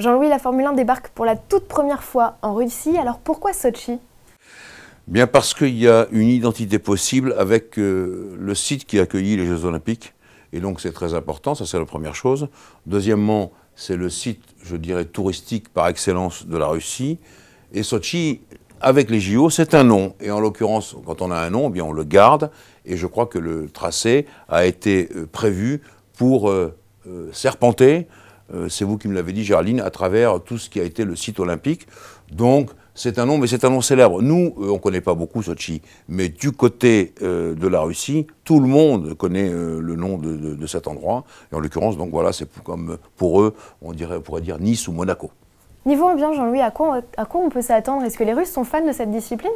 Jean-Louis, la Formule 1 débarque pour la toute première fois en Russie, alors pourquoi Sotchi? Bien parce qu'il y a une identité possible avec le site qui a accueilli les Jeux Olympiques. Et donc c'est très important, ça c'est la première chose. Deuxièmement, c'est le site, je dirais, touristique par excellence de la Russie. Et Sotchi, avec les JO, c'est un nom. Et en l'occurrence, quand on a un nom, eh bien on le garde. Et je crois que le tracé a été prévu pour serpenter, c'est vous qui me l'avez dit, Géraldine, à travers tout ce qui a été le site olympique. Donc, c'est un nom, mais c'est un nom célèbre. Nous, on ne connaît pas beaucoup Sotchi, mais du côté de la Russie, tout le monde connaît le nom de cet endroit. Et en l'occurrence, donc voilà, c'est comme pour eux, on pourrait dire Nice ou Monaco. Niveau ambiance, Jean-Louis, à quoi on peut s'attendre? Est-ce que les Russes sont fans de cette discipline?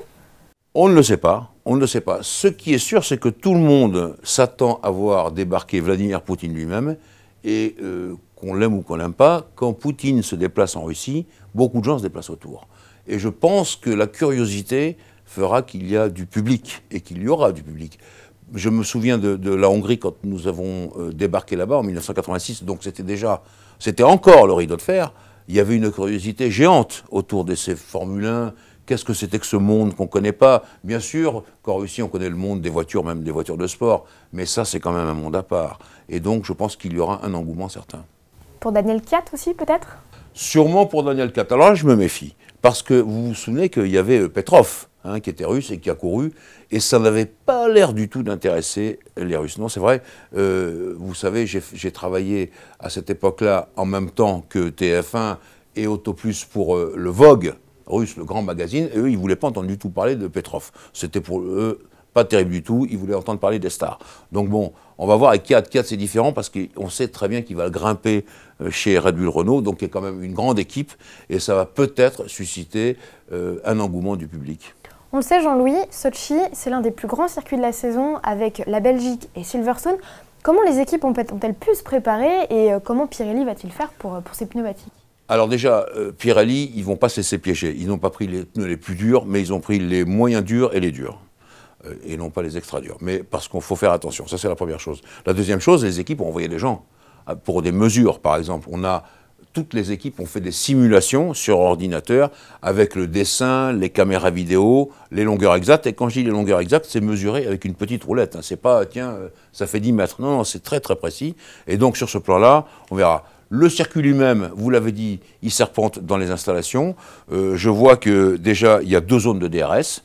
On ne le sait pas, on ne le sait pas. Ce qui est sûr, c'est que tout le monde s'attend à voir débarquer Vladimir Poutine lui-même, et qu'on l'aime ou qu'on l'aime pas, quand Poutine se déplace en Russie, beaucoup de gens se déplacent autour. Et je pense que la curiosité fera qu'il y a du public, et qu'il y aura du public. Je me souviens de la Hongrie quand nous avons débarqué là-bas en 1986, donc c'était encore le rideau de fer. Il y avait une curiosité géante autour de ces Formule 1. Qu'est-ce que c'était que ce monde qu'on ne connaît pas? Bien sûr qu'en Russie, on connaît le monde des voitures, même des voitures de sport, mais ça, c'est quand même un monde à part. Et donc, je pense qu'il y aura un engouement certain. Pour Daniel Kiat aussi, peut-être? Sûrement pour Daniel Kiat. Alors là, je me méfie, parce que vous vous souvenez qu'il y avait Petrov, qui était russe et qui a couru, et ça n'avait pas l'air du tout d'intéresser les Russes. Non, c'est vrai, vous savez, j'ai travaillé à cette époque-là en même temps que TF1 et Autoplus pour le Vogue russe, le grand magazine, et eux, ils ne voulaient pas entendre du tout parler de Petrov. C'était pour eux pas terrible du tout, ils voulaient entendre parler des stars. Donc bon, on va voir avec Kiat. Kiat, c'est différent parce qu'on sait très bien qu'il va grimper chez Red Bull Renault, donc il y a quand même une grande équipe, et ça va peut-être susciter un engouement du public. On le sait, Jean-Louis, Sotchi, c'est l'un des plus grands circuits de la saison avec la Belgique et Silverstone. Comment les équipes ont-elles pu se préparer et comment Pirelli va-t-il faire pour ses pneumatiques? Alors déjà, Pirelli, ils ne vont pas se laisser piéger. Ils n'ont pas pris les pneus les plus durs, mais ils ont pris les moyens durs et les durs. Et non pas les extra durs. Mais parce qu'il faut faire attention, ça c'est la première chose. La deuxième chose, les équipes ont envoyé des gens pour des mesures, par exemple. Toutes les équipes ont fait des simulations sur ordinateur avec le dessin, les caméras vidéo, les longueurs exactes. Et quand je dis les longueurs exactes, c'est mesuré avec une petite roulette. C'est pas, tiens, ça fait 10 mètres. Non, non, c'est très très précis. Et donc sur ce plan-là, on verra. Le circuit lui-même, vous l'avez dit, il serpente dans les installations. Je vois que déjà, il y a 2 zones de DRS,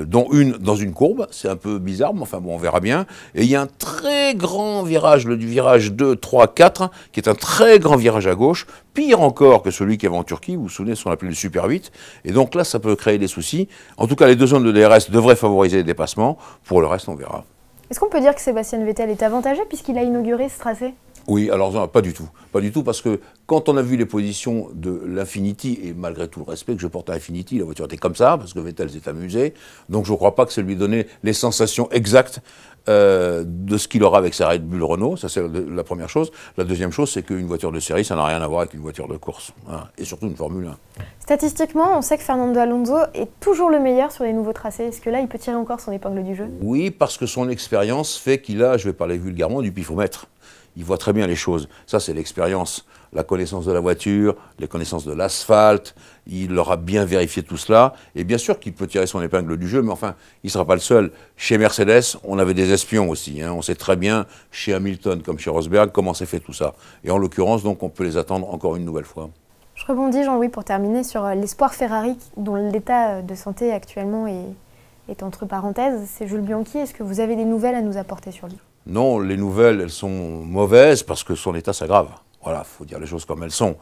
dont une dans une courbe. C'est un peu bizarre, mais enfin bon, on verra bien. Et il y a un très grand virage, le virage 2, 3, 4, qui est un très grand virage à gauche, pire encore que celui qu'il y avait en Turquie, vous vous souvenez, ce qu'on appelait le Super 8. Et donc là, ça peut créer des soucis. En tout cas, les 2 zones de DRS devraient favoriser les dépassements. Pour le reste, on verra. Est-ce qu'on peut dire que Sébastien Vettel est avantagé puisqu'il a inauguré ce tracé? Oui, alors non, pas du tout. Pas du tout, parce que quand on a vu les positions de l'Infinity, et malgré tout le respect que je porte à l'Infinity, la voiture était comme ça, parce que Vettel s'est amusé, donc je ne crois pas que ça lui donnait les sensations exactes de ce qu'il aura avec sa Red Bull Renault. Ça, c'est la première chose. La deuxième chose, c'est qu'une voiture de série, ça n'a rien à voir avec une voiture de course. Hein, et surtout une Formule 1. Statistiquement, on sait que Fernando Alonso est toujours le meilleur sur les nouveaux tracés. Est-ce que là, il peut tirer encore son épingle du jeu? Oui, parce que son expérience fait qu'il a, je vais parler vulgairement, du pifomètre. Il voit très bien les choses. Ça, c'est l'expérience, la connaissance de la voiture, les connaissances de l'asphalte. Il aura bien vérifié tout cela. Et bien sûr qu'il peut tirer son épingle du jeu, mais enfin, il ne sera pas le seul. Chez Mercedes, on avait des espions aussi. On sait très bien, chez Hamilton comme chez Rosberg, comment s'est fait tout ça. Et en l'occurrence, donc, on peut les attendre encore une nouvelle fois. Je rebondis, Jean-Louis, pour terminer, sur l'espoir Ferrari, dont l'état de santé actuellement est entre parenthèses. C'est Jules Bianchi. Est-ce que vous avez des nouvelles à nous apporter sur lui? Non, les nouvelles, elles sont mauvaises parce que son état s'aggrave. Voilà, il faut dire les choses comme elles sont.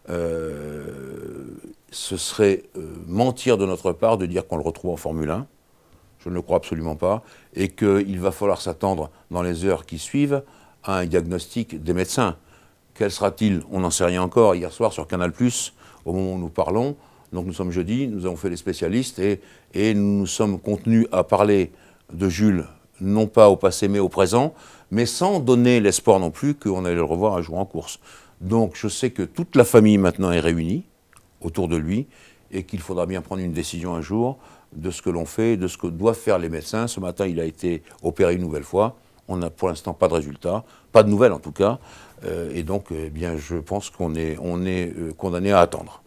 Ce serait mentir de notre part de dire qu'on le retrouve en Formule 1. Je ne le crois absolument pas. Et qu'il va falloir s'attendre dans les heures qui suivent à un diagnostic des médecins. Quel sera-t-il? On n'en sait rien encore. Hier soir sur Canal+, au moment où nous parlons, donc nous sommes jeudi, nous avons fait les spécialistes et nous nous sommes contenus à parler de Jules, non pas au passé mais au présent, mais sans donner l'espoir non plus qu'on allait le revoir un jour en course. Donc je sais que toute la famille maintenant est réunie autour de lui et qu'il faudra bien prendre une décision un jour de ce que l'on fait, de ce que doivent faire les médecins. Ce matin, il a été opéré une nouvelle fois On n'a pour l'instant pas de résultat, pas de nouvelles en tout cas, et donc eh bien, je pense qu'on est condamné à attendre.